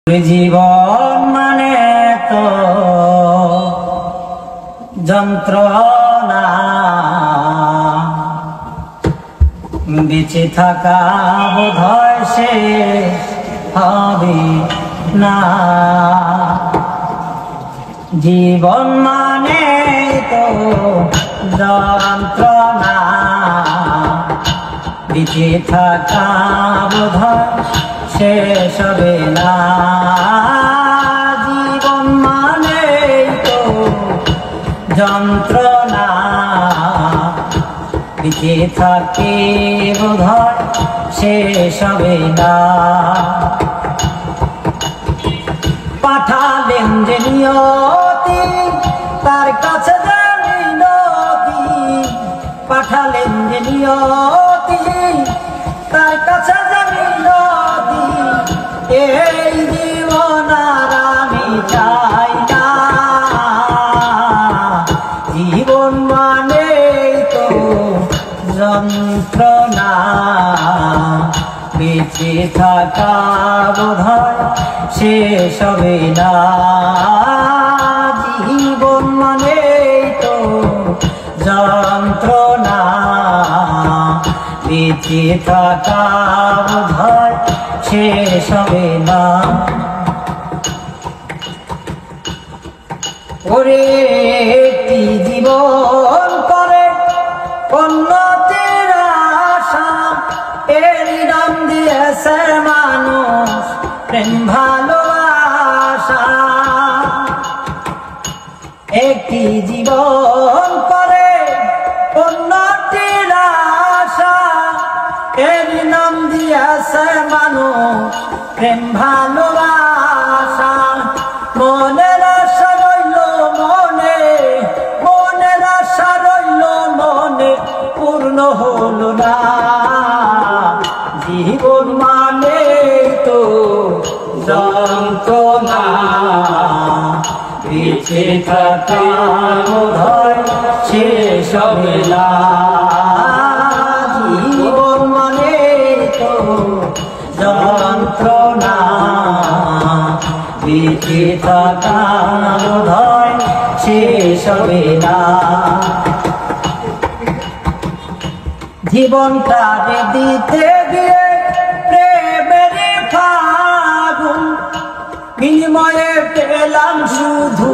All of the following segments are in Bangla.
জীবন মানে তো যন্ত্রণা, বেঁচে থাকা বোধহয় শেষ হবে না। জীবন মানে তো যন্ত্রণা, বেঁচে থাকা বোধহয় শেষ হবে না। জীবন মানে তো যন্ত্রণা, বেঁচে থাকে বোধহয় শেষ হবে না। পাঠালেন যে নিয়তি, তার কাছে যে মিনতি। পাঠালেন যে নিয়তি, তার কাছে যে মিনতি। এই জীবন আর আমি চাই না। জীবন মানে তো যন্ত্রণা, বেঁচে থাকা বোধহয় শেষ হবে না। জীবন মানে তো যন্ত্রণা, বেঁচে থাকা বোধহয় শেষ হবে না। ওরে একটি জীবন করে উন্নতির আশা, এর নাম দিয়েছে মানুষ প্রেম ভালোবাসা। একটি জীবন করে উন্নতির আশা, এর নাম দিয়েছে মানুষ প্রেম ভালোবাসা। মনের আশা রইল মনে, মনের আশা রইল মনে, পূর্ণ হলো না। জীবন মানে তো যন্ত্রণা, বেঁচে থাকা বোধহয় শেষ হবে না। জীবন মানে তো যন্ত্রণা, বেঁচে থাকা বোধহয় শেষ হবে না। জীবনটা দিতে গিয়ে প্রেমের ফাগুন, বিনিময়ে পেলাম শুধু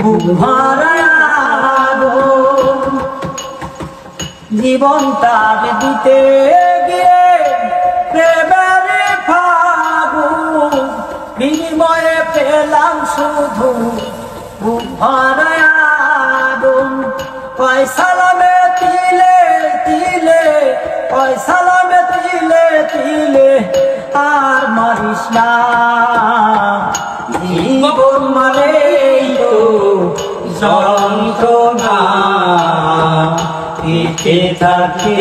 বুক ভরা আগুন। জীবনটা দিতে গিয়ে প্রেমের ফাগুন, বিনিময়ে পেলাম শুধু বুক ভরা আগুন। পয়সালামে তিলে তিলে, পয়সালামে তিলে তিলে আর মরিস না। জীবন মানে তো যন্ত্রণা, বেঁচে থাকে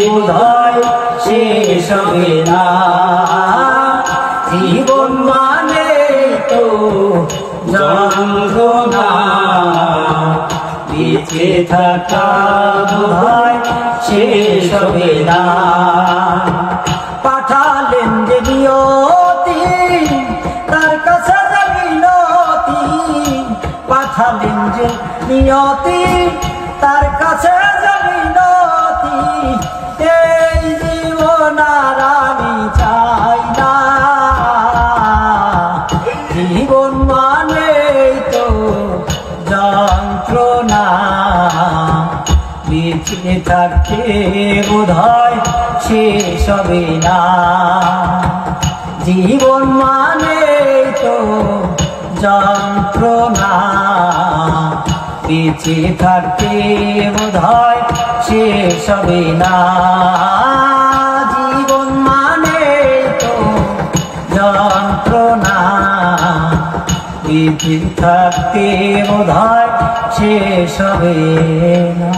বোধহয় শেষ হবে না। জীবন মানে তো যন্ত্রণা, বেঁচে থাকা বোধহয় শেষ হবে না। পাঠালেন যে নিয়তি, তার কাছে যে মিনতি। পাঠালেন যে নিয়তি, তার কাছে যে মিনতি। এই জীবন আর আমি চাই না। জীবন মানে তো যন্ত্রণা, বেঁচে থাকতে বোধহয় শেষ হবে না। জীবন মানে তো যন্ত্রণা, বেঁচে থাকতে বোধহয় শেষ হবে না। জীবন মানে তো যন্ত্রণা, বেঁচে থাকতে বোধহয় শেষ হবে না।